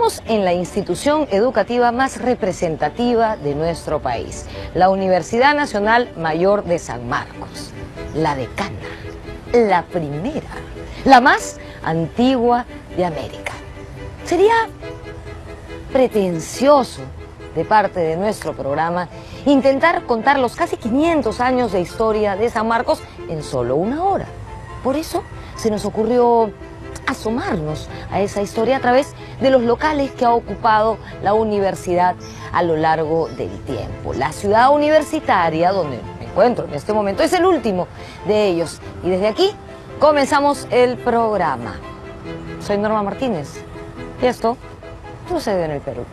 Estamos en la institución educativa más representativa de nuestro país, la Universidad Nacional Mayor de San Marcos, la decana, la primera, la más antigua de América. Sería pretencioso de parte de nuestro programa intentar contar los casi 500 años de historia de San Marcos en solo una hora. Por eso se nos ocurrió asomarnos a esa historia a través de los locales que ha ocupado la universidad a lo largo del tiempo. La ciudad universitaria, donde me encuentro en este momento, es el último de ellos. Y desde aquí comenzamos el programa. Soy Norma Martínez y esto sucede en el Perú.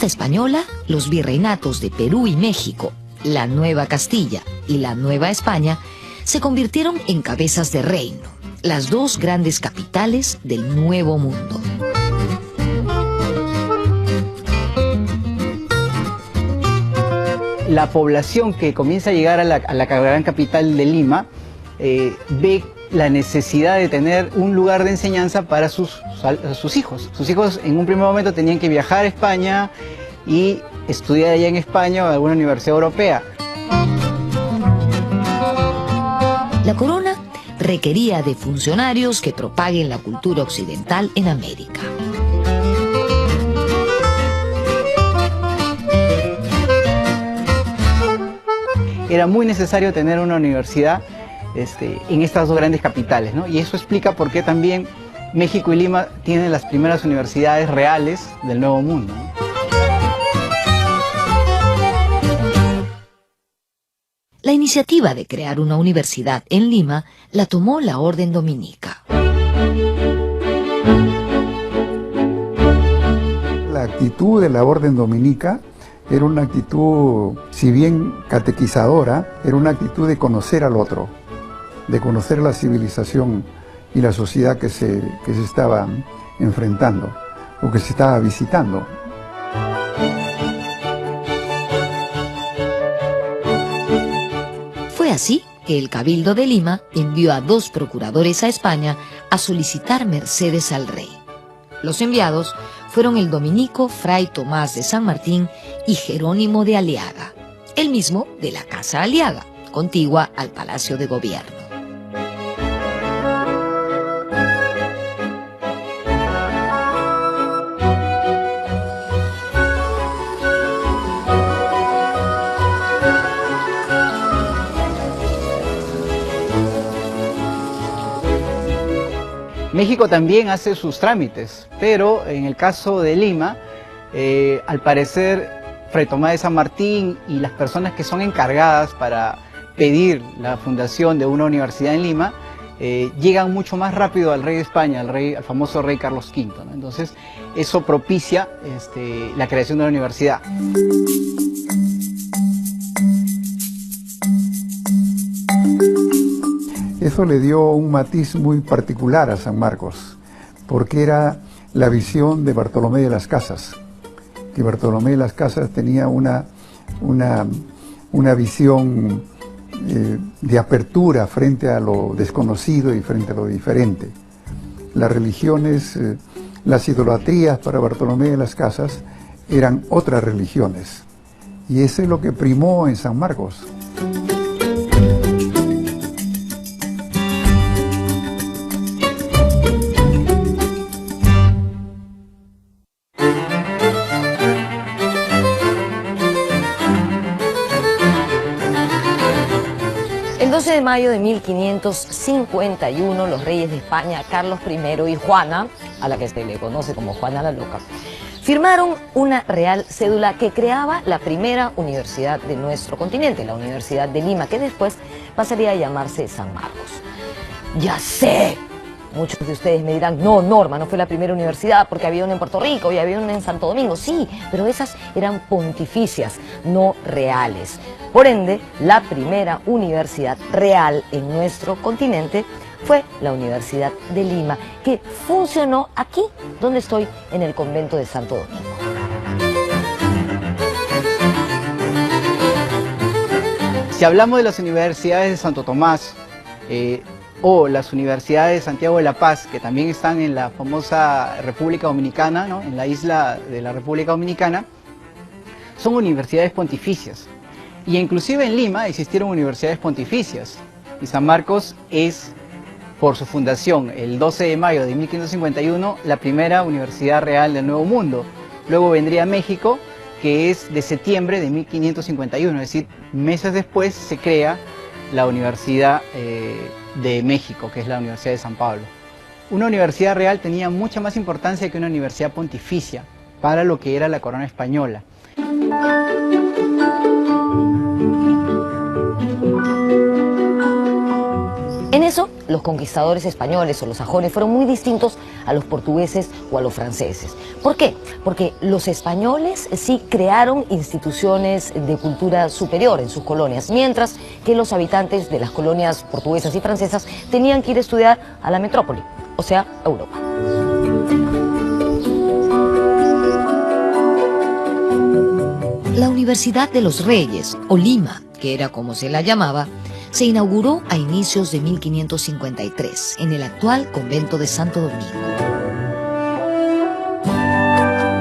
Española, los virreinatos de Perú y México, la Nueva Castilla y la Nueva España se convirtieron en cabezas de reino, las dos grandes capitales del Nuevo Mundo. La población que comienza a llegar a la gran capital de Lima ve la necesidad de tener un lugar de enseñanza para sus hijos. Sus hijos en un primer momento tenían que viajar a España y estudiar allá en España o en alguna universidad europea. La corona requería de funcionarios que propaguen la cultura occidental en América. Era muy necesario tener una universidad en estas dos grandes capitales, ¿no? Y eso explica por qué también México y Lima tienen las primeras universidades reales del Nuevo Mundo, ¿no? La iniciativa de crear una universidad en Lima la tomó la Orden Dominica. La actitud de la Orden Dominica era una actitud, si bien catequizadora, era una actitud de conocer al otro, de conocer la civilización y la sociedad que se estaba enfrentando o que se estaba visitando. Fue así que el Cabildo de Lima envió a 2 procuradores a España a solicitar mercedes al rey. Los enviados fueron el dominico Fray Tomás de San Martín y Jerónimo de Aliaga, el mismo de la Casa Aliaga, contigua al Palacio de Gobierno. México también hace sus trámites, pero en el caso de Lima, al parecer, Fray Tomás de San Martín y las personas que son encargadas para pedir la fundación de una universidad en Lima, llegan mucho más rápido al rey de España, al famoso rey Carlos V, ¿no? Entonces, eso propicia la creación de la universidad. Eso le dio un matiz muy particular a San Marcos, porque era la visión de Bartolomé de las Casas, que Bartolomé de las Casas tenía una visión de apertura frente a lo desconocido y frente a lo diferente. Las religiones, las idolatrías para Bartolomé de las Casas eran otras religiones, y eso es lo que primó en San Marcos. 12 de mayo de 1551, los reyes de España, Carlos I y Juana, a la que se le conoce como Juana la Loca, firmaron una real cédula que creaba la primera universidad de nuestro continente, la Universidad de Lima, que después pasaría a llamarse San Marcos. Ya sé, muchos de ustedes me dirán, no, Norma, no fue la primera universidad porque había una en Puerto Rico y había una en Santo Domingo. Sí, pero esas eran pontificias, no reales. Por ende, la primera universidad real en nuestro continente fue la Universidad de Lima, que funcionó aquí, donde estoy, en el convento de Santo Domingo. Si hablamos de las universidades de Santo Tomás o las universidades de Santiago de la Paz, que también están en la famosa República Dominicana, ¿no?, en la isla de la República Dominicana, son universidades pontificias. Y inclusive en Lima existieron universidades pontificias. Y San Marcos es, por su fundación, el 12 de mayo de 1551, la primera universidad real del Nuevo Mundo. Luego vendría México, que es de septiembre de 1551, es decir, meses después se crea la Universidad de México, que es la Universidad de San Pablo. Una universidad real tenía mucha más importancia que una universidad pontificia para lo que era la corona española. En eso, los conquistadores españoles o los sajones fueron muy distintos a los portugueses o a los franceses. ¿Por qué? Porque los españoles sí crearon instituciones de cultura superior en sus colonias, mientras que los habitantes de las colonias portuguesas y francesas tenían que ir a estudiar a la metrópoli, o sea, Europa. La Universidad de los Reyes, o Lima, que era como se la llamaba, se inauguró a inicios de 1553 en el actual convento de Santo Domingo.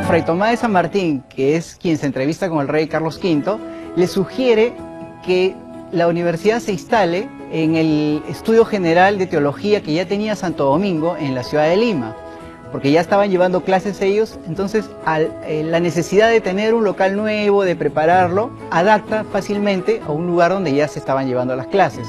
Fray Tomás de San Martín, que es quien se entrevista con el rey Carlos V, le sugiere que la universidad se instale en el estudio general de teología que ya tenía Santo Domingo en la ciudad de Lima, porque ya estaban llevando clases ellos. Entonces la necesidad de tener un local nuevo, de prepararlo, adapta fácilmente a un lugar donde ya se estaban llevando las clases.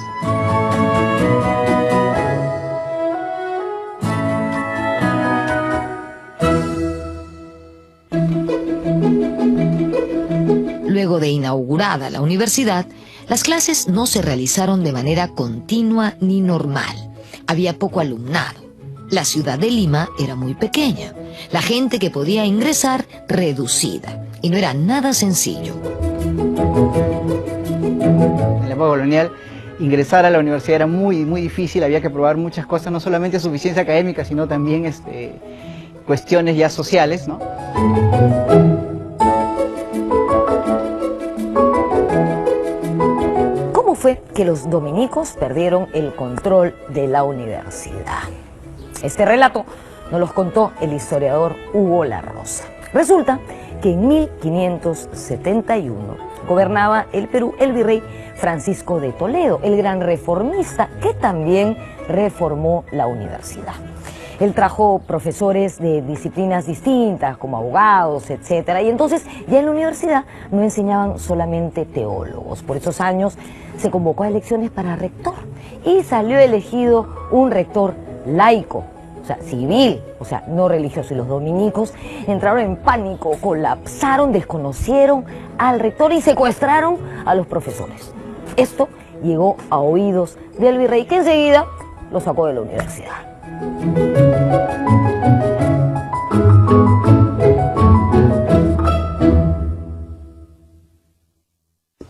Luego de inaugurada la universidad, las clases no se realizaron de manera continua ni normal. Había poco alumnado. La ciudad de Lima era muy pequeña, la gente que podía ingresar reducida, y no era nada sencillo. En la época colonial, ingresar a la universidad era muy difícil, había que probar muchas cosas, no solamente suficiencia académica, sino también cuestiones ya sociales, ¿no? ¿Cómo fue que los dominicos perdieron el control de la universidad? Este relato nos los contó el historiador Hugo La Rosa. Resulta que en 1571 gobernaba el Perú el virrey Francisco de Toledo, el gran reformista que también reformó la universidad. Él trajo profesores de disciplinas distintas, como abogados, etc. Y entonces ya en la universidad no enseñaban solamente teólogos. Por esos años se convocó a elecciones para rector y salió elegido un rector laico, o sea, civil, o sea, no religioso. Y los dominicos entraron en pánico, colapsaron, desconocieron al rector y secuestraron a los profesores. Esto llegó a oídos del virrey, que enseguida lo sacó de la universidad.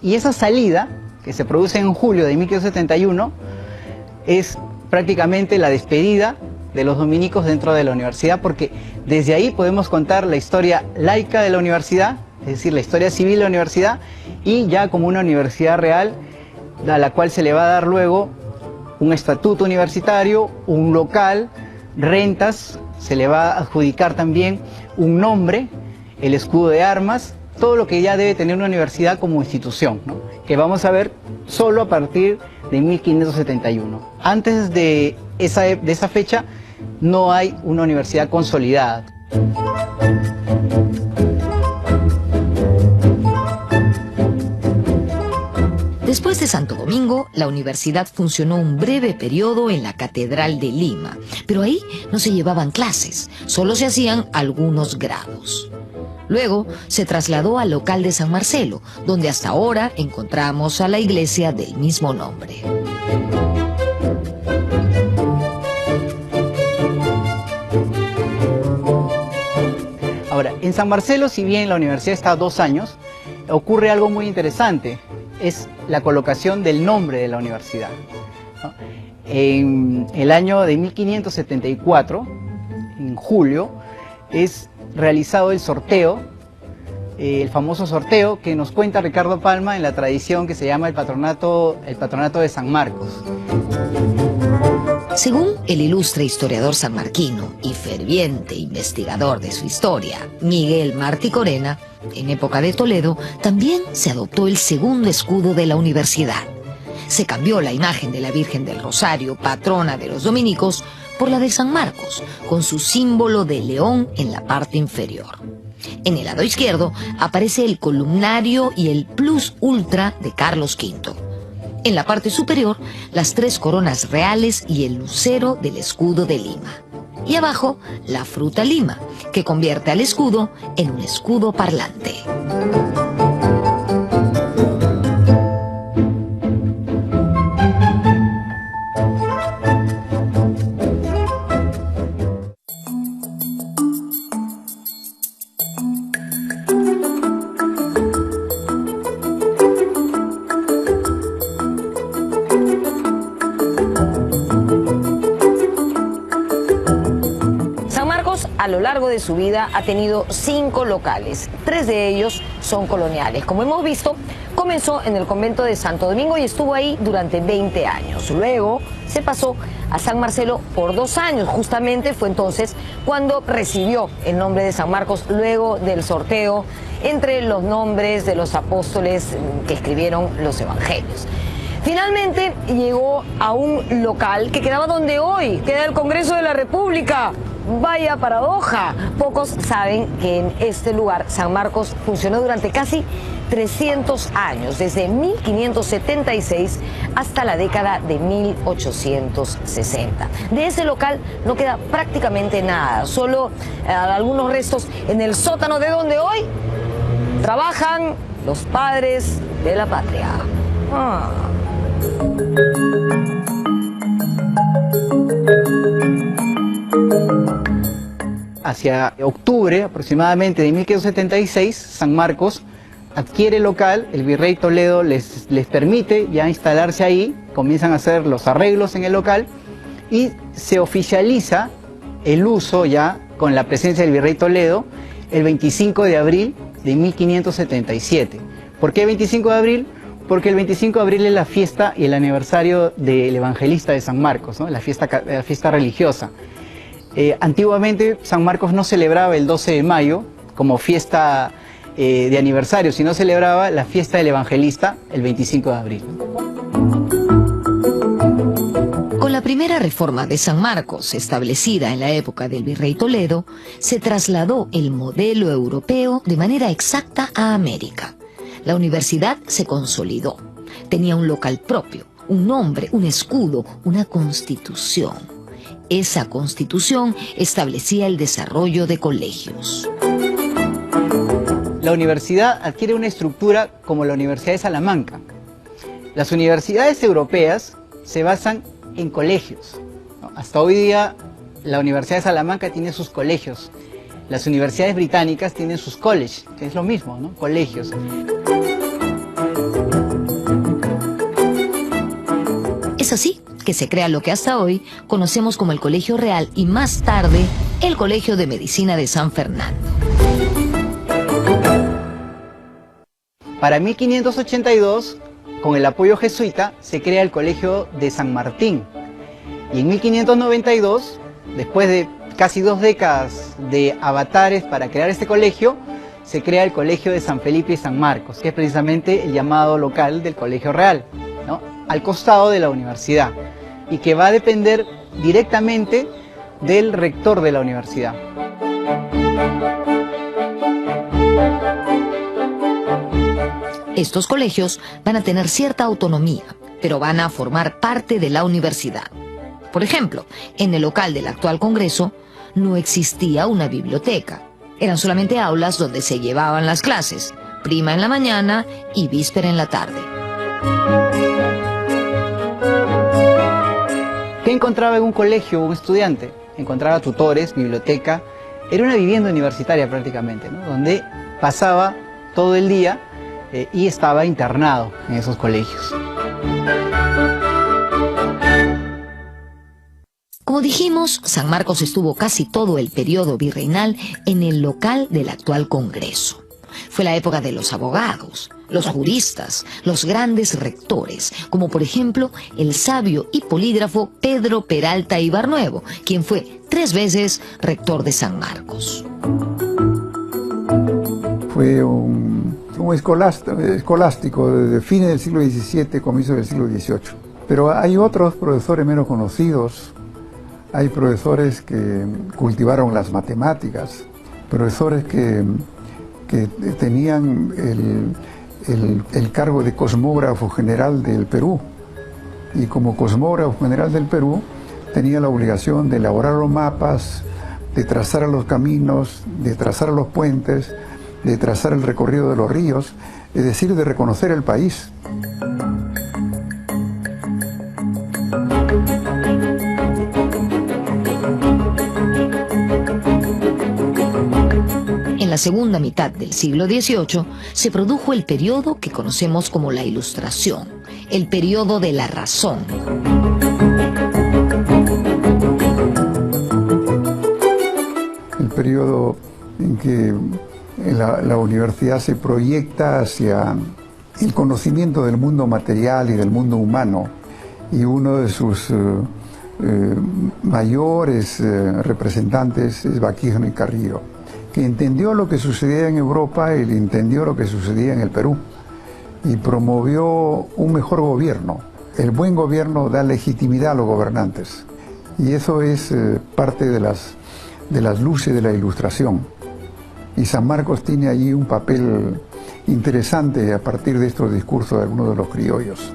Y esa salida, que se produce en julio de 1571, es prácticamente la despedida de los dominicos dentro de la universidad, porque desde ahí podemos contar la historia laica de la universidad, es decir, la historia civil de la universidad, y ya como una universidad real, a la cual se le va a dar luego un estatuto universitario, un local, rentas, se le va a adjudicar también un nombre, el escudo de armas, todo lo que ya debe tener una universidad como institución, ¿no?, que vamos a ver solo a partir de 1571. Antes de esa fecha no hay una universidad consolidada. Después de Santo Domingo, la universidad funcionó un breve periodo en la Catedral de Lima, pero ahí no se llevaban clases, solo se hacían algunos grados. Luego se trasladó al local de San Marcelo, donde hasta ahora encontramos a la iglesia del mismo nombre. Ahora, en San Marcelo, si bien la universidad está 2 años, ocurre algo muy interesante, es la colocación del nombre de la universidad, ¿no? En el año de 1574, en julio, es realizado el sorteo, el famoso sorteo que nos cuenta Ricardo Palma en la tradición que se llama el patronato de San Marcos. Según el ilustre historiador sanmarquino y ferviente investigador de su historia, Miguel Martí Corena, en época de Toledo también se adoptó el segundo escudo de la universidad. Se cambió la imagen de la Virgen del Rosario, patrona de los dominicos, por la de San Marcos, con su símbolo de león en la parte inferior. En el lado izquierdo aparece el columnario y el plus ultra de Carlos V. En la parte superior, las 3 coronas reales y el lucero del escudo de Lima. Y abajo, la fruta lima, que convierte al escudo en un escudo parlante. A lo largo de su vida ha tenido 5 locales, 3 de ellos son coloniales. Como hemos visto, comenzó en el convento de Santo Domingo y estuvo ahí durante 20 años. Luego se pasó a San Marcelo por 2 años. Justamente fue entonces cuando recibió el nombre de San Marcos luego del sorteo entre los nombres de los apóstoles que escribieron los evangelios. Finalmente llegó a un local que quedaba donde hoy queda el Congreso de la República. Vaya paradoja. Pocos saben que en este lugar San Marcos funcionó durante casi 300 años, desde 1576 hasta la década de 1860. De ese local no queda prácticamente nada, solo algunos restos en el sótano de donde hoy trabajan los padres de la patria. Hacia octubre aproximadamente de 1576, San Marcos adquiere el local, el virrey Toledo les permite ya instalarse ahí, comienzan a hacer los arreglos en el local y se oficializa el uso ya con la presencia del virrey Toledo el 25 de abril de 1577. ¿Por qué 25 de abril? Porque el 25 de abril es la fiesta y el aniversario del evangelista de San Marcos, ¿no? La fiesta religiosa. Antiguamente San Marcos no celebraba el 12 de mayo como fiesta de aniversario, sino celebraba la fiesta del evangelista el 25 de abril. Con la primera reforma de San Marcos, establecida en la época del virrey Toledo, se trasladó el modelo europeo de manera exacta a América. La universidad se consolidó. Tenía un local propio, un nombre, un escudo, una constitución. Esa constitución establecía el desarrollo de colegios. La universidad adquiere una estructura como la Universidad de Salamanca. Las universidades europeas se basan en colegios, ¿no? Hasta hoy día la Universidad de Salamanca tiene sus colegios. Las universidades británicas tienen sus colleges, que es lo mismo, ¿no? Colegios. Es así que se crea lo que hasta hoy conocemos como el Colegio Real y más tarde el Colegio de Medicina de San Fernando. Para 1582, con el apoyo jesuita, se crea el Colegio de San Martín. Y en 1592, después de casi 2 décadas de avatares para crear este colegio, se crea el Colegio de San Felipe y San Marcos, que es precisamente el llamado local del Colegio Real, ¿no? Al costado de la universidad, y que va a depender directamente del rector de la universidad. Estos colegios van a tener cierta autonomía, pero van a formar parte de la universidad. Por ejemplo, en el local del actual Congreso no existía una biblioteca. Eran solamente aulas donde se llevaban las clases, prima en la mañana y víspera en la tarde. ¿Qué encontraba en un colegio un estudiante? Encontraba tutores, biblioteca. Era una vivienda universitaria prácticamente, ¿no? Donde pasaba todo el día y estaba internado en esos colegios. Como dijimos, San Marcos estuvo casi todo el periodo virreinal en el local del actual Congreso. Fue la época de los abogados, los juristas, los grandes rectores, como por ejemplo el sabio y polígrafo Pedro Peralta Ibarnuevo, quien fue 3 veces rector de San Marcos. Fue un escolástico desde fines del siglo XVII, comienzo del siglo XVIII. Pero hay otros profesores menos conocidos. Hay profesores que cultivaron las matemáticas, profesores que tenían el cargo de cosmógrafo general del Perú. Y como cosmógrafo general del Perú, tenía la obligación de elaborar los mapas, de trazar los caminos, de trazar los puentes, de trazar el recorrido de los ríos, es decir, de reconocer el país. En la segunda mitad del siglo XVIII se produjo el periodo que conocemos como la Ilustración, el periodo de la razón. El periodo en que la universidad se proyecta hacia el conocimiento del mundo material y del mundo humano, y uno de sus mayores representantes es Baquijano y Carrillo, que entendió lo que sucedía en Europa y entendió lo que sucedía en el Perú y promovió un mejor gobierno. El buen gobierno da legitimidad a los gobernantes y eso es parte de las luces de la Ilustración. Y San Marcos tiene allí un papel interesante a partir de estos discursos de algunos de los criollos.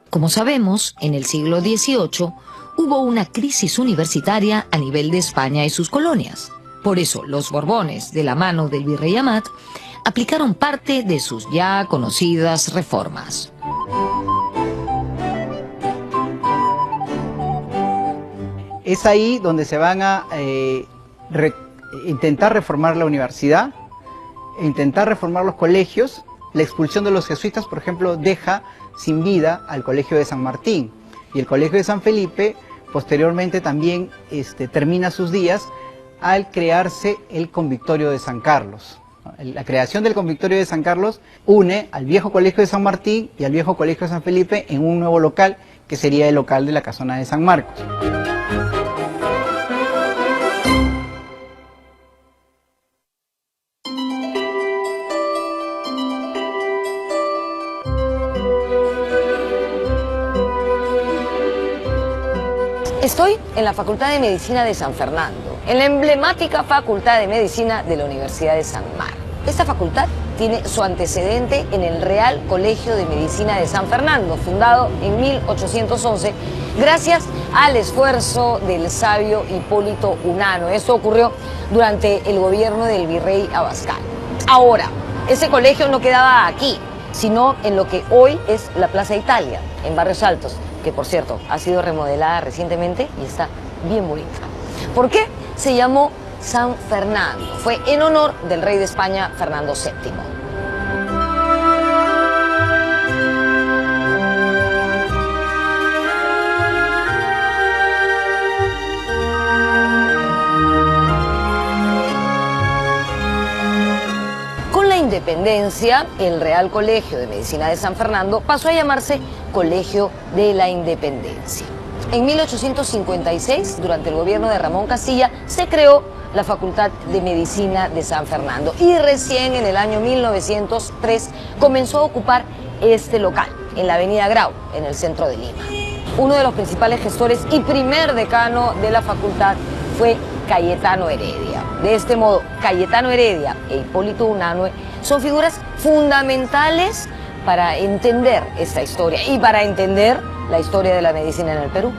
Como sabemos, en el siglo XVIII hubo una crisis universitaria a nivel de España y sus colonias. Por eso, los Borbones, de la mano del virrey Amat, aplicaron parte de sus ya conocidas reformas. Es ahí donde se van a intentar reformar la universidad, intentar reformar los colegios. La expulsión de los jesuitas, por ejemplo, deja sin vida al Colegio de San Martín, y el Colegio de San Felipe posteriormente también termina sus días al crearse el Convictorio de San Carlos. La creación del Convictorio de San Carlos une al viejo Colegio de San Martín y al viejo Colegio de San Felipe en un nuevo local, que sería el local de la Casona de San Marcos. Estoy en la Facultad de Medicina de San Fernando, en la emblemática Facultad de Medicina de la Universidad de San Marcos. Esta facultad tiene su antecedente en el Real Colegio de Medicina de San Fernando, fundado en 1811, gracias al esfuerzo del sabio Hipólito Unanue. Esto ocurrió durante el gobierno del virrey Abascal. Ahora, ese colegio no quedaba aquí, sino en lo que hoy es la Plaza Italia, en Barrios Altos, que por cierto ha sido remodelada recientemente y está bien bonita. ¿Por qué se llamó San Fernando? Fue en honor del rey de España, Fernando VII. Con la independencia, el Real Colegio de Medicina de San Fernando pasó a llamarse Colegio de la Independencia. En 1856, durante el gobierno de Ramón Castilla, se creó la Facultad de Medicina de San Fernando y recién en el año 1903 comenzó a ocupar este local en la avenida Grau, en el centro de Lima. Uno de los principales gestores y primer decano de la facultad fue Cayetano Heredia. De este modo, Cayetano Heredia e Hipólito Unanue son figuras fundamentales para entender esta historia y para entender la historia de la medicina en el Perú.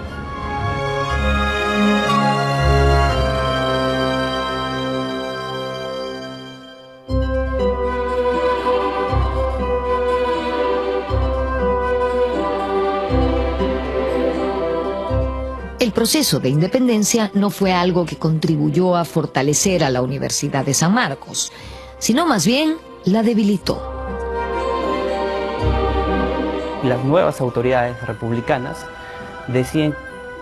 El proceso de independencia no fue algo que contribuyó a fortalecer a la Universidad de San Marcos, sino más bien la debilitó. Las nuevas autoridades republicanas deciden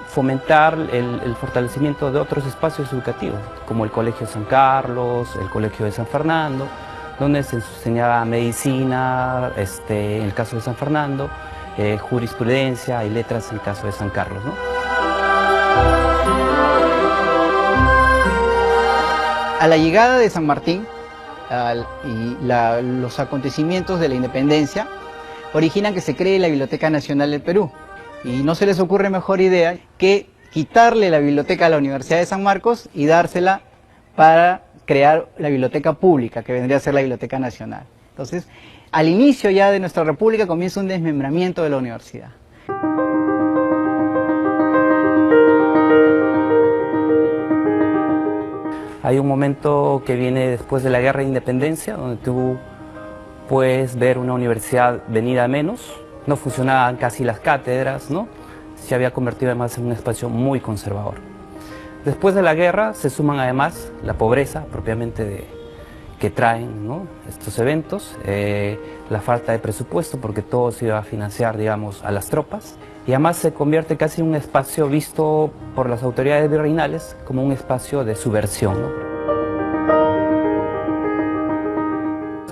fomentar el fortalecimiento de otros espacios educativos, como el Colegio San Carlos, el Colegio de San Fernando, donde se enseñaba medicina, en el caso de San Fernando, jurisprudencia y letras en el caso de San Carlos, ¿no? A la llegada de San Martín los acontecimientos de la independencia originan que se cree la Biblioteca Nacional del Perú. Y no se les ocurre mejor idea que quitarle la biblioteca a la Universidad de San Marcos y dársela para crear la biblioteca pública, que vendría a ser la Biblioteca Nacional. Entonces, al inicio ya de nuestra república comienza un desmembramiento de la universidad. Hay un momento que viene después de la Guerra de Independencia, donde tú puedes ver una universidad venida a menos, no funcionaban casi las cátedras, ¿no? Se había convertido además en un espacio muy conservador. Después de la guerra se suman además la pobreza propiamente que traen, ¿no?, estos eventos, la falta de presupuesto porque todo se iba a financiar, digamos, a las tropas, y además se convierte casi en un espacio visto por las autoridades virreinales como un espacio de subversión, ¿no?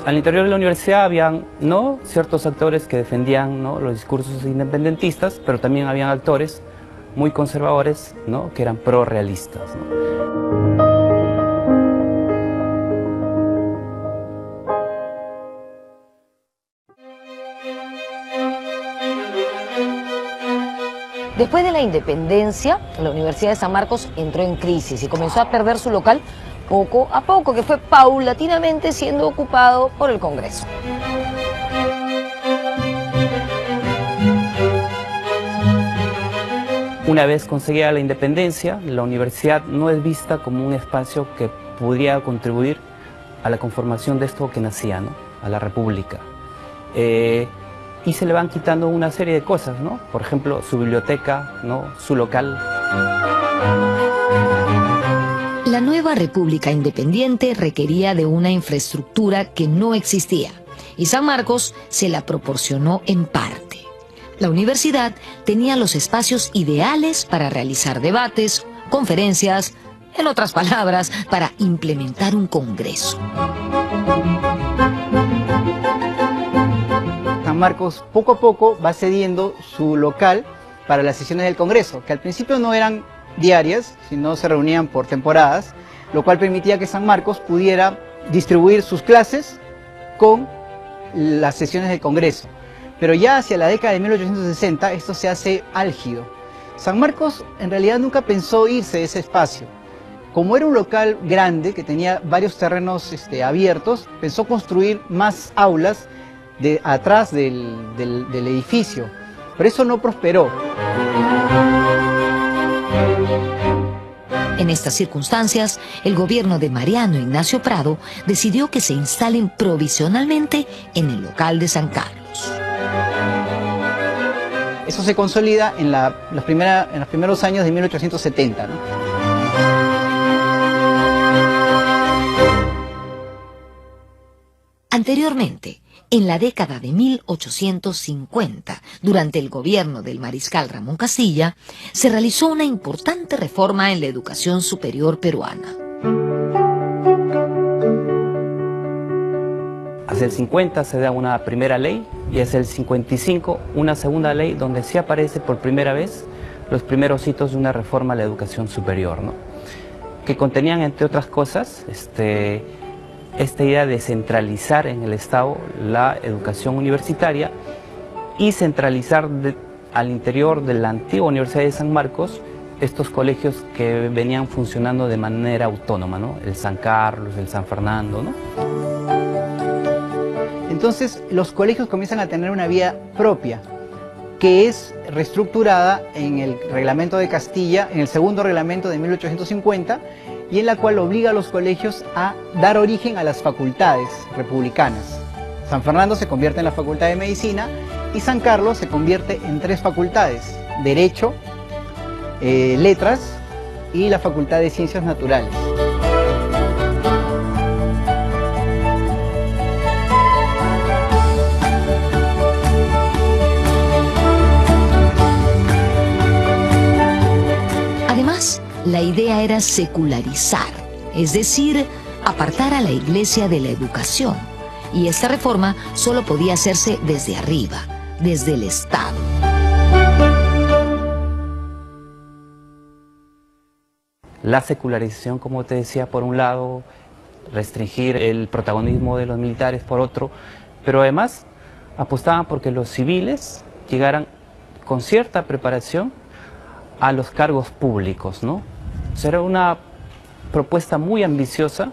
Al interior de la universidad habían, ¿no?, ciertos actores que defendían, ¿no?, los discursos independentistas, pero también habían actores muy conservadores, ¿no?, que eran prorrealistas, ¿no? Después de la independencia, la Universidad de San Marcos entró en crisis y comenzó a perder su local poco a poco, que fue paulatinamente siendo ocupado por el Congreso. Una vez conseguida la independencia, la universidad no es vista como un espacio que pudiera contribuir a la conformación de esto que nacía, ¿no?, a la república. Y se le van quitando una serie de cosas, ¿no? Por ejemplo, su biblioteca, ¿no?, su local. La nueva República Independiente requería de una infraestructura que no existía, y San Marcos se la proporcionó en parte. La universidad tenía los espacios ideales para realizar debates, conferencias, en otras palabras, para implementar un congreso. San Marcos poco a poco va cediendo su local para las sesiones del Congreso, que al principio no eran diarias, sino se reunían por temporadas, lo cual permitía que San Marcos pudiera distribuir sus clases con las sesiones del Congreso. Pero ya hacia la década de 1860 esto se hace álgido. San Marcos en realidad nunca pensó irse de ese espacio. Como era un local grande que tenía varios terrenos abiertos, pensó construir más aulas atrás del edificio, pero eso no prosperó. En estas circunstancias, el gobierno de Mariano Ignacio Prado decidió que se instalen provisionalmente en el local de San Carlos. Eso se consolida en los primeros años de 1870, ¿no? Anteriormente, en la década de 1850, durante el gobierno del mariscal Ramón Castilla, se realizó una importante reforma en la educación superior peruana. Hacia el 50 se da una primera ley y hacia el 55 una segunda ley donde sí aparece por primera vez los primeros hitos de una reforma a la educación superior, ¿no?, que contenían, entre otras cosas, esta idea de centralizar en el Estado la educación universitaria y centralizar al interior de la antigua Universidad de San Marcos estos colegios que venían funcionando de manera autónoma, ¿no? El San Carlos, el San Fernando, ¿no? Entonces los colegios comienzan a tener una vida propia, que es reestructurada en el Reglamento de Castilla, en el segundo reglamento de 1850, y en la cual obliga a los colegios a dar origen a las facultades republicanas. San Fernando se convierte en la Facultad de Medicina y San Carlos se convierte en 3 facultades: Derecho, Letras y la Facultad de Ciencias Naturales. Además, la idea era secularizar, es decir, apartar a la Iglesia de la educación. Y esta reforma solo podía hacerse desde arriba, desde el Estado. La secularización, como te decía, por un lado, restringir el protagonismo de los militares por otro, pero además apostaban porque los civiles llegaran con cierta preparación a los cargos públicos, ¿no? Será una propuesta muy ambiciosa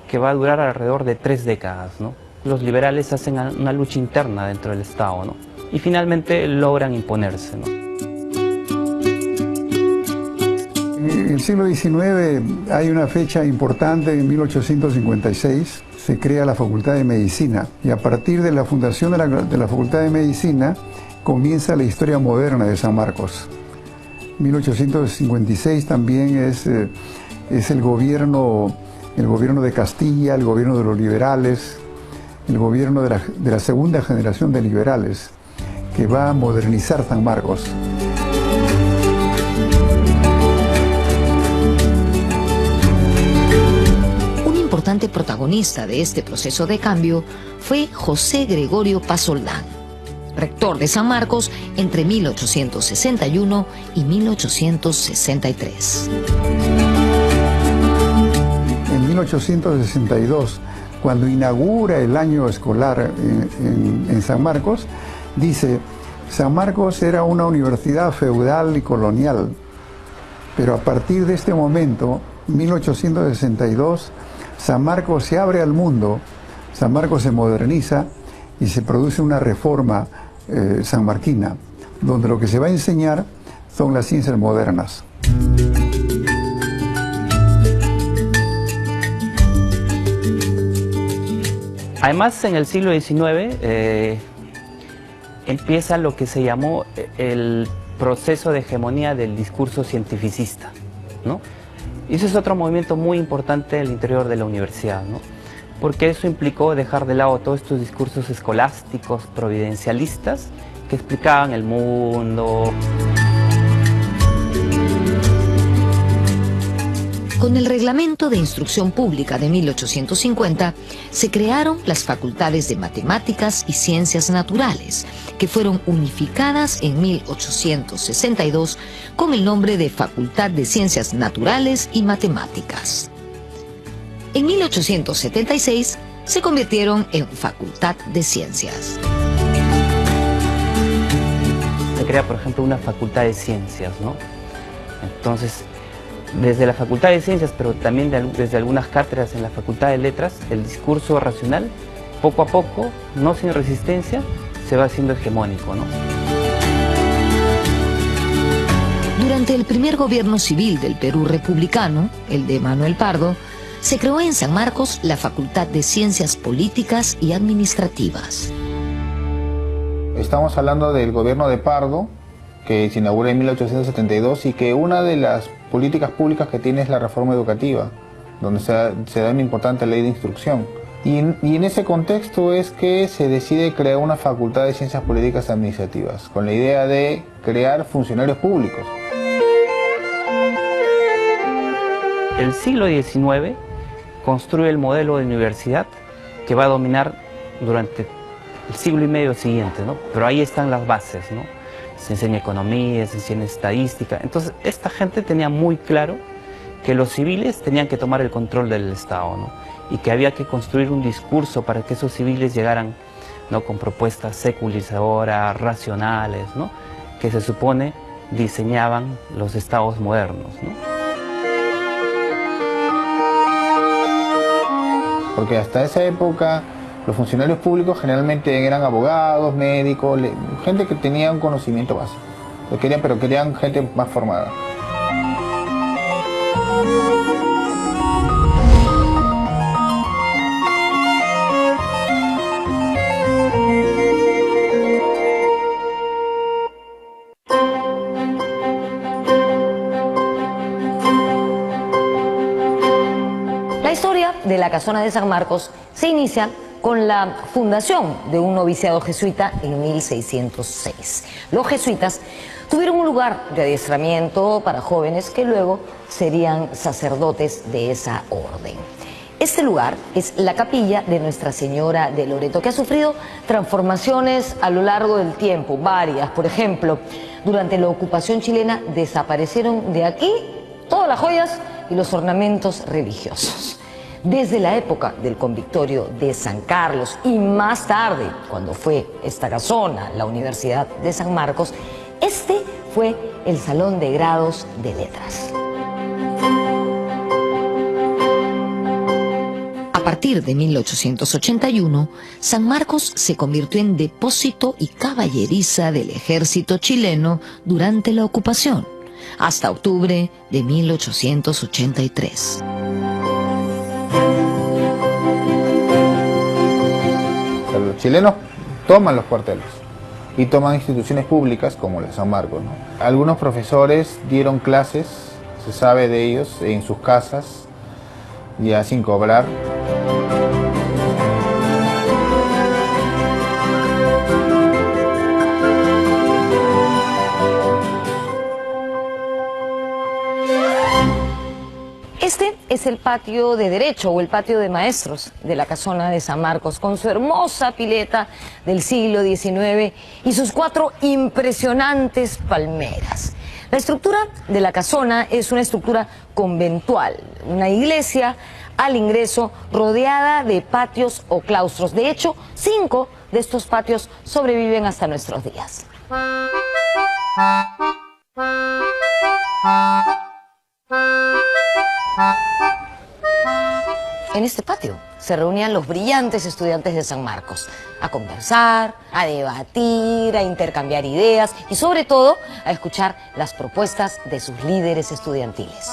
que va a durar alrededor de 3 décadas, ¿no? Los liberales hacen una lucha interna dentro del Estado, ¿no? Y finalmente logran imponerse, ¿no? En el siglo XIX hay una fecha importante, en 1856 se crea la Facultad de Medicina, y a partir de la fundación de la Facultad de Medicina comienza la historia moderna de San Marcos. 1856 también es el gobierno de Castilla, el gobierno de los liberales, el gobierno de la segunda generación de liberales, que va a modernizar San Marcos. Un importante protagonista de este proceso de cambio fue José Gregorio Pasoldán, rector de San Marcos entre 1861 y 1863. En 1862, cuando inaugura el año escolar en San Marcos, dice: San Marcos era una universidad feudal y colonial, pero a partir de este momento, 1862, San Marcos se abre al mundo, San Marcos se moderniza y se produce una reforma sanmarquina, donde lo que se va a enseñar son las ciencias modernas. Además, en el siglo XIX empieza lo que se llamó el proceso de hegemonía del discurso cientificista, ¿no? Y ese es otro movimiento muy importante al interior de la universidad, ¿no? Porque eso implicó dejar de lado todos estos discursos escolásticos, providencialistas, que explicaban el mundo. Con el Reglamento de Instrucción Pública de 1850 se crearon las facultades de Matemáticas y Ciencias Naturales, que fueron unificadas en 1862 con el nombre de Facultad de Ciencias Naturales y Matemáticas. En 1876 se convirtieron en Facultad de Ciencias. Se crea, por ejemplo, una Facultad de Ciencias, ¿no? Entonces, desde la Facultad de Ciencias, pero también desde algunas cátedras en la Facultad de Letras, el discurso racional, poco a poco, no sin resistencia, se va haciendo hegemónico, ¿no? Durante el primer gobierno civil del Perú republicano, el de Manuel Pardo, se creó en San Marcos la Facultad de Ciencias Políticas y Administrativas. Estamos hablando del gobierno de Pardo, que se inaugura en 1872, y que una de las políticas públicas que tiene es la reforma educativa, donde se da una importante ley de instrucción. Y en ese contexto es que se decide crear una Facultad de Ciencias Políticas y Administrativas, con la idea de crear funcionarios públicos. El siglo XIX construye el modelo de universidad que va a dominar durante el siglo y medio siguiente, ¿no? Pero ahí están las bases, ¿no? Se enseña economía, se enseña estadística. Entonces, esta gente tenía muy claro que los civiles tenían que tomar el control del Estado, ¿no? Y que había que construir un discurso para que esos civiles llegaran, ¿no?, con propuestas secularizadoras, racionales, ¿no?, que se supone diseñaban los estados modernos, ¿no? Porque hasta esa época los funcionarios públicos generalmente eran abogados, médicos, gente que tenía un conocimiento básico. Pero querían gente más formada. La historia de la Casona de San Marcos se inicia con la fundación de un noviciado jesuita en 1606. Los jesuitas tuvieron un lugar de adiestramiento para jóvenes que luego serían sacerdotes de esa orden. Este lugar es la capilla de Nuestra Señora de Loreto, que ha sufrido transformaciones a lo largo del tiempo, varias. Por ejemplo, durante la ocupación chilena desaparecieron de aquí todas las joyas y los ornamentos religiosos. Desde la época del convictorio de San Carlos y más tarde, cuando fue esta casona, la Universidad de San Marcos, este fue el Salón de Grados de Letras. A partir de 1881, San Marcos se convirtió en depósito y caballeriza del ejército chileno durante la ocupación, hasta octubre de 1883. Los chilenos toman los cuarteles y toman instituciones públicas como la San Marcos, ¿no? Algunos profesores dieron clases, se sabe de ellos, en sus casas, ya sin cobrar. Este es el patio de Derecho o el patio de maestros de la Casona de San Marcos, con su hermosa pileta del siglo XIX y sus 4 impresionantes palmeras. La estructura de la casona es una estructura conventual, una iglesia al ingreso rodeada de patios o claustros. De hecho, 5 de estos patios sobreviven hasta nuestros días. En este patio se reunían los brillantes estudiantes de San Marcos a conversar, a debatir, a intercambiar ideas y sobre todo a escuchar las propuestas de sus líderes estudiantiles.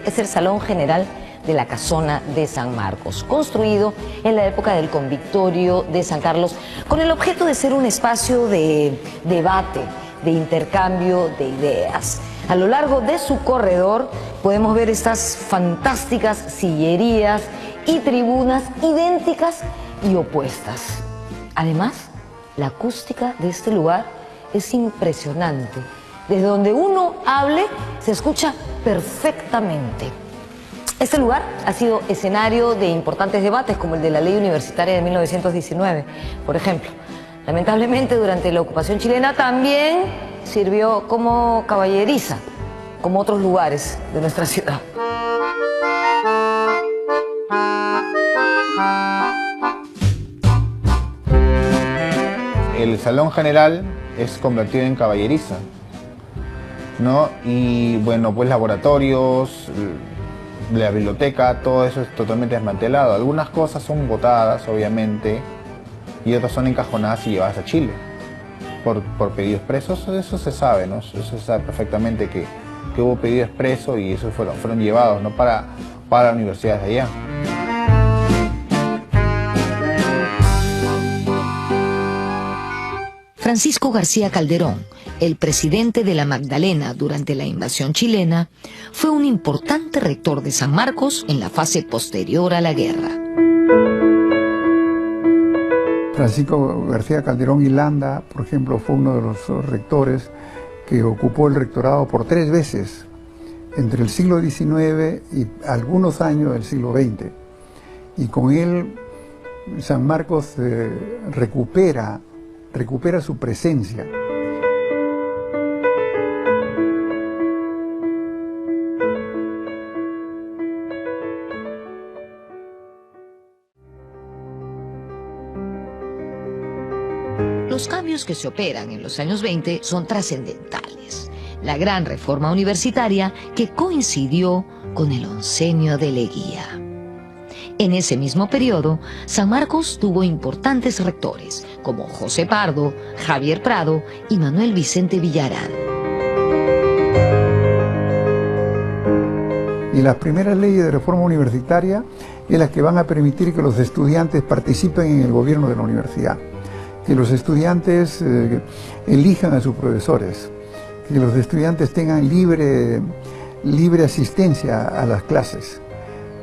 Es el Salón General de la Casona de San Marcos, construido en la época del convictorio de San Carlos, con el objeto de ser un espacio de debate, de intercambio de ideas. A lo largo de su corredor podemos ver estas fantásticas sillerías y tribunas idénticas y opuestas. Además, la acústica de este lugar es impresionante. Desde donde uno hable, se escucha perfectamente. Este lugar ha sido escenario de importantes debates, como el de la ley universitaria de 1919, por ejemplo. Lamentablemente, durante la ocupación chilena también sirvió como caballeriza, como otros lugares de nuestra ciudad. El Salón General es convertido en caballeriza, ¿no? Y bueno, pues laboratorios, la biblioteca, todo eso es totalmente desmantelado. Algunas cosas son botadas, obviamente, y otras son encajonadas y llevadas a Chile por pedido expreso. Eso se sabe, ¿no? Eso se sabe perfectamente que hubo pedido expreso y esos fueron llevados, ¿no? para la universidad de allá. Francisco García Calderón, el presidente de la Magdalena durante la invasión chilena, fue un importante rector de San Marcos en la fase posterior a la guerra. Francisco García Calderón y Landa, por ejemplo, fue uno de los rectores que ocupó el rectorado por 3 veces, entre el siglo XIX y algunos años del siglo XX. Y con él San Marcos recupera recupera su presencia. Los cambios que se operan en los años 20 son trascendentales. La gran reforma universitaria que coincidió con el oncenio de Leguía. En ese mismo periodo, San Marcos tuvo importantes rectores, como José Pardo, Javier Prado y Manuel Vicente Villarán. Y las primeras leyes de reforma universitaria es las que van a permitir que los estudiantes participen en el gobierno de la universidad, que los estudiantes elijan a sus profesores, que los estudiantes tengan libre asistencia a las clases.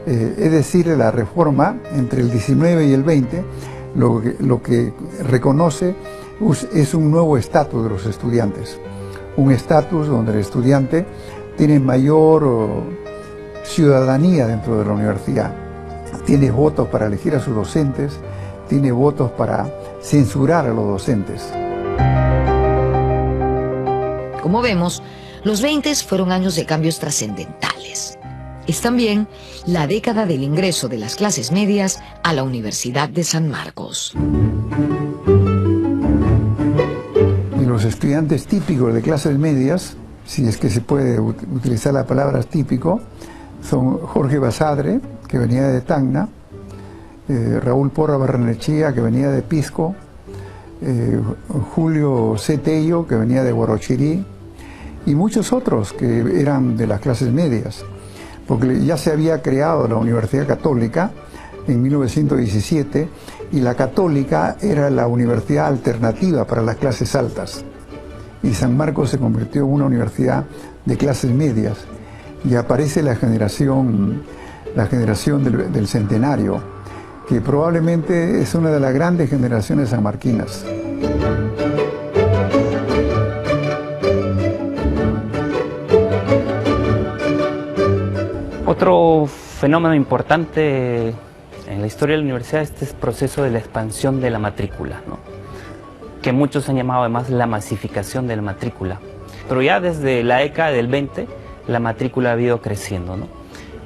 Es decir, la reforma entre el 19 y el 20 lo que reconoce es un nuevo estatus de los estudiantes, un estatus donde el estudiante tiene mayor ciudadanía dentro de la universidad, tiene votos para elegir a sus docentes, tiene votos para censurar a los docentes. Como vemos, los 20 fueron años de cambios trascendentales. Es también la década del ingreso de las clases medias a la Universidad de San Marcos. Y los estudiantes típicos de clases medias, si es que se puede utilizar la palabra típico, son Jorge Basadre, que venía de Tacna, Raúl Porra Barrenechea, que venía de Pisco, Julio C. Tello, que venía de Huarochirí, y muchos otros que eran de las clases medias, porque ya se había creado la Universidad Católica en 1917, y la Católica era la universidad alternativa para las clases altas, y San Marcos se convirtió en una universidad de clases medias, y aparece la generación del centenario, que probablemente es una de las grandes generaciones sanmarquinas. Otro fenómeno importante en la historia de la universidad es este proceso de la expansión de la matrícula, ¿no? Que muchos han llamado además la masificación de la matrícula. Pero ya desde la década del 20 la matrícula ha ido creciendo, ¿no?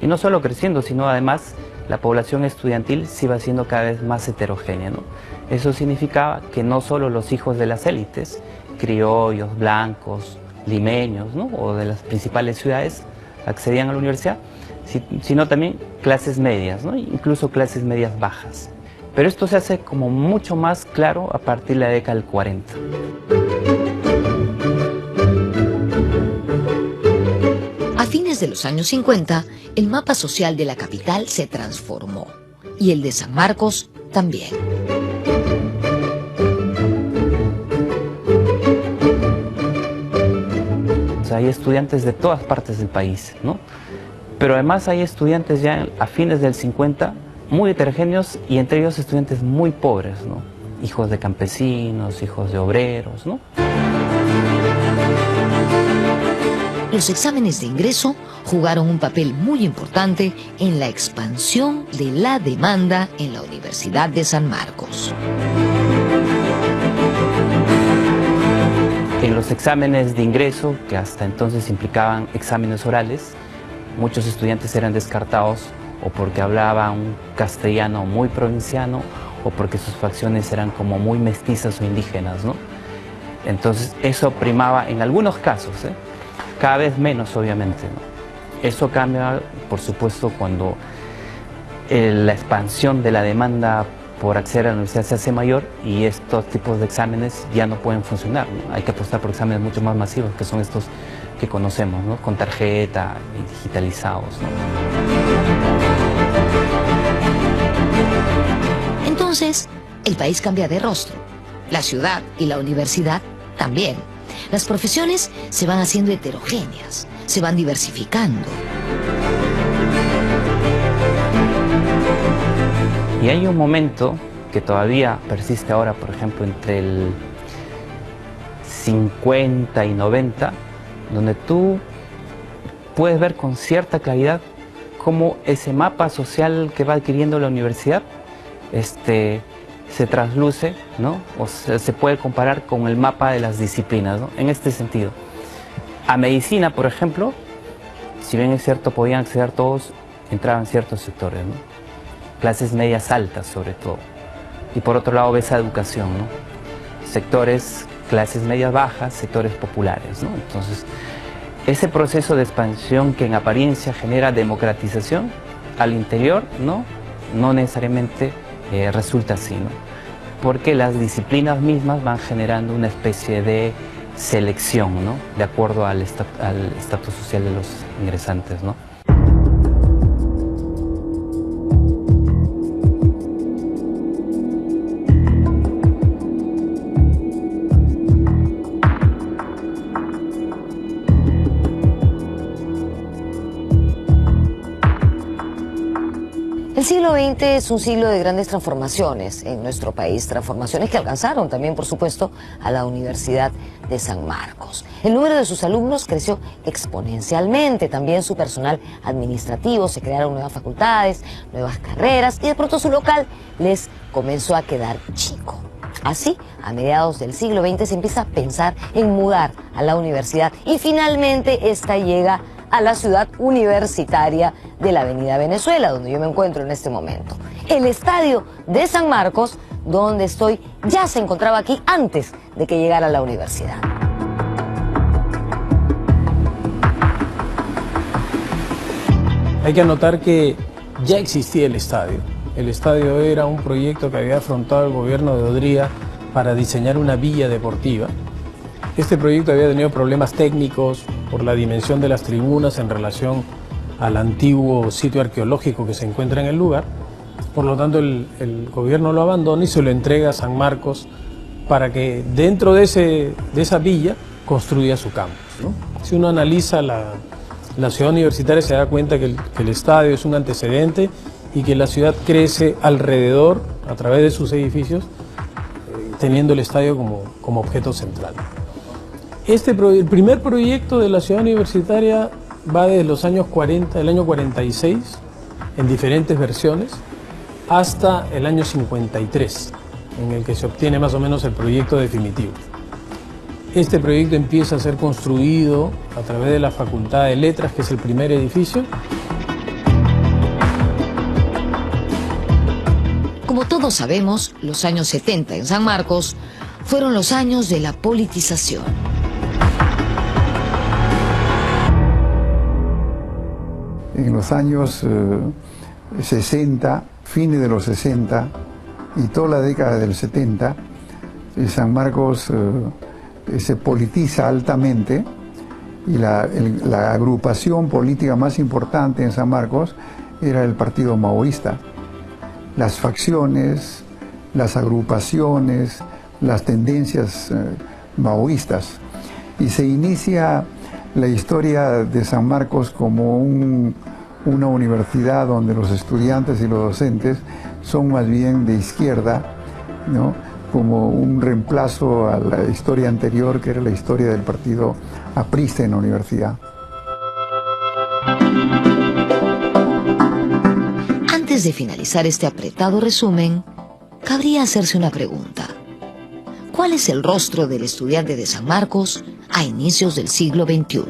Y no solo creciendo, sino además la población estudiantil se iba siendo cada vez más heterogénea, ¿no? Eso significaba que no solo los hijos de las élites, criollos, blancos, limeños, ¿no? O de las principales ciudades accedían a la universidad, sino también clases medias, ¿no? Incluso clases medias bajas. Pero esto se hace como mucho más claro a partir de la década del 40. A fines de los años 50, el mapa social de la capital se transformó, y el de San Marcos también. O sea, hay estudiantes de todas partes del país, ¿no? Pero además hay estudiantes ya a fines del 50 muy heterogéneos, y entre ellos estudiantes muy pobres, ¿no? Hijos de campesinos, hijos de obreros, ¿no? Los exámenes de ingreso jugaron un papel muy importante en la expansión de la demanda en la Universidad de San Marcos. En los exámenes de ingreso, que hasta entonces implicaban exámenes orales, muchos estudiantes eran descartados o porque hablaban un castellano muy provinciano o porque sus facciones eran como muy mestizas o indígenas, ¿no? Entonces eso primaba en algunos casos, cada vez menos obviamente, ¿no? Eso cambia, por supuesto, cuando la expansión de la demanda por acceder a la universidad se hace mayor y estos tipos de exámenes ya no pueden funcionar, ¿no? Hay que apostar por exámenes mucho más masivos, que son estos que conocemos, ¿no? Con tarjeta y digitalizados, ¿no? Entonces, el país cambia de rostro. La ciudad y la universidad también. Las profesiones se van haciendo heterogéneas, se van diversificando. Y hay un momento que todavía persiste ahora, por ejemplo, entre el 50 y 90, donde tú puedes ver con cierta claridad cómo ese mapa social que va adquiriendo la universidad se trasluce, ¿no? O sea, se puede comparar con el mapa de las disciplinas, ¿no? En este sentido. A medicina, por ejemplo, si bien es cierto, podían acceder todos, entraban ciertos sectores, ¿no? Clases medias altas, sobre todo. Y por otro lado, ves a educación, ¿no? Sectores, clases medias bajas, sectores populares, ¿no? Entonces, ese proceso de expansión que en apariencia genera democratización, al interior, no necesariamente resulta así, ¿no? Porque las disciplinas mismas van generando una especie de selección, ¿no? De acuerdo al estatus social de los ingresantes, ¿no? El siglo XX es un siglo de grandes transformaciones en nuestro país, transformaciones que alcanzaron también, por supuesto, a la Universidad de San Marcos. El número de sus alumnos creció exponencialmente, también su personal administrativo, se crearon nuevas facultades, nuevas carreras y de pronto su local les comenzó a quedar chico. Así, a mediados del siglo XX se empieza a pensar en mudar a la universidad y finalmente esta llega a la ciudad universitaria de la Avenida Venezuela, donde yo me encuentro en este momento. El estadio de San Marcos, donde estoy, ya se encontraba aquí antes de que llegara a la universidad. Hay que anotar que ya existía el estadio. El estadio era un proyecto que había afrontado el gobierno de Odría para diseñar una villa deportiva. Este proyecto había tenido problemas técnicos por la dimensión de las tribunas en relación al antiguo sitio arqueológico que se encuentra en el lugar. Por lo tanto, el gobierno lo abandona y se lo entrega a San Marcos para que dentro de esa villa construya su campus, ¿no? Si uno analiza la ciudad universitaria se da cuenta que el estadio es un antecedente y que la ciudad crece alrededor, a través de sus edificios, teniendo el estadio como objeto central. El primer proyecto de la ciudad universitaria va desde los años 40, el año 46, en diferentes versiones, hasta el año 53, en el que se obtiene más o menos el proyecto definitivo. Este proyecto empieza a ser construido a través de la Facultad de Letras, que es el primer edificio. Como todos sabemos, los años 70 en San Marcos fueron los años de la politización. En los años 60, fines de los 60 y toda la década del 70, San Marcos se politiza altamente y la agrupación política más importante en San Marcos era el Partido Maoísta. Las facciones, las agrupaciones, las tendencias maoístas. Y se inicia la historia de San Marcos como una universidad donde los estudiantes y los docentes son más bien de izquierda, ¿no? Como un reemplazo a la historia anterior, que era la historia del partido aprista en la universidad. Antes de finalizar este apretado resumen, cabría hacerse una pregunta. ¿Cuál es el rostro del estudiante de San Marcos a inicios del siglo XXI?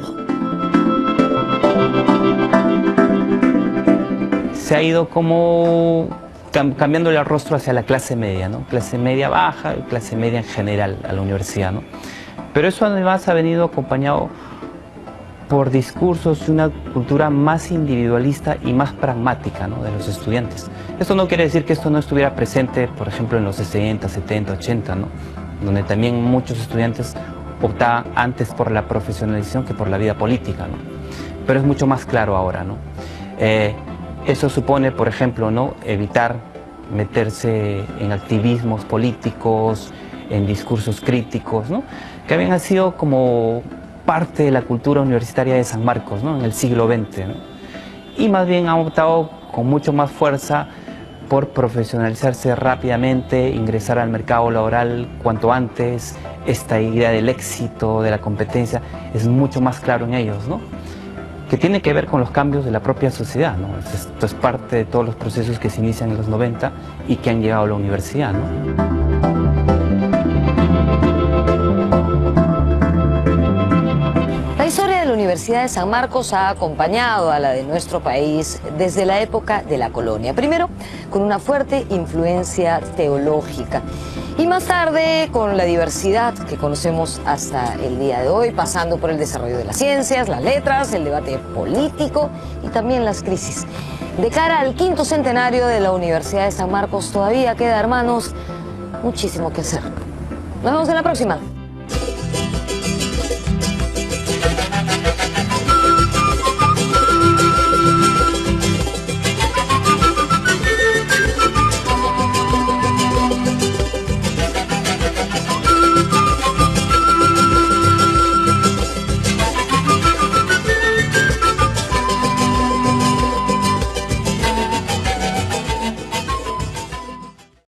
Se ha ido como cambiando el rostro hacia la clase media, ¿no? Clase media baja y clase media en general a la universidad, ¿no? Pero eso además ha venido acompañado por discursos y una cultura más individualista y más pragmática, ¿no? De los estudiantes. Esto no quiere decir que esto no estuviera presente, por ejemplo, en los 60, 70, 80, ¿no? Donde también muchos estudiantes optaban antes por la profesionalización que por la vida política, ¿no? Pero es mucho más claro ahora, ¿no? Eso supone, por ejemplo, ¿no? Evitar meterse en activismos políticos, en discursos críticos, ¿no? Que habían sido como parte de la cultura universitaria de San Marcos, ¿no? En el siglo XX, ¿no? Y más bien han optado con mucho más fuerza por profesionalizarse rápidamente, ingresar al mercado laboral cuanto antes. Esta idea del éxito, de la competencia, es mucho más claro en ellos, ¿no? que tiene que ver con los cambios de la propia sociedad, ¿no? Esto es parte de todos los procesos que se inician en los 90 y que han llegado a la universidad, ¿no? La historia de la Universidad de San Marcos ha acompañado a la de nuestro país desde la época de la colonia. Primero, con una fuerte influencia teológica y más tarde con la diversidad que conocemos hasta el día de hoy, pasando por el desarrollo de las ciencias, las letras, el debate político y también las crisis. De cara al 5º centenario de la Universidad de San Marcos todavía queda, hermanos, muchísimo que hacer. Nos vemos en la próxima.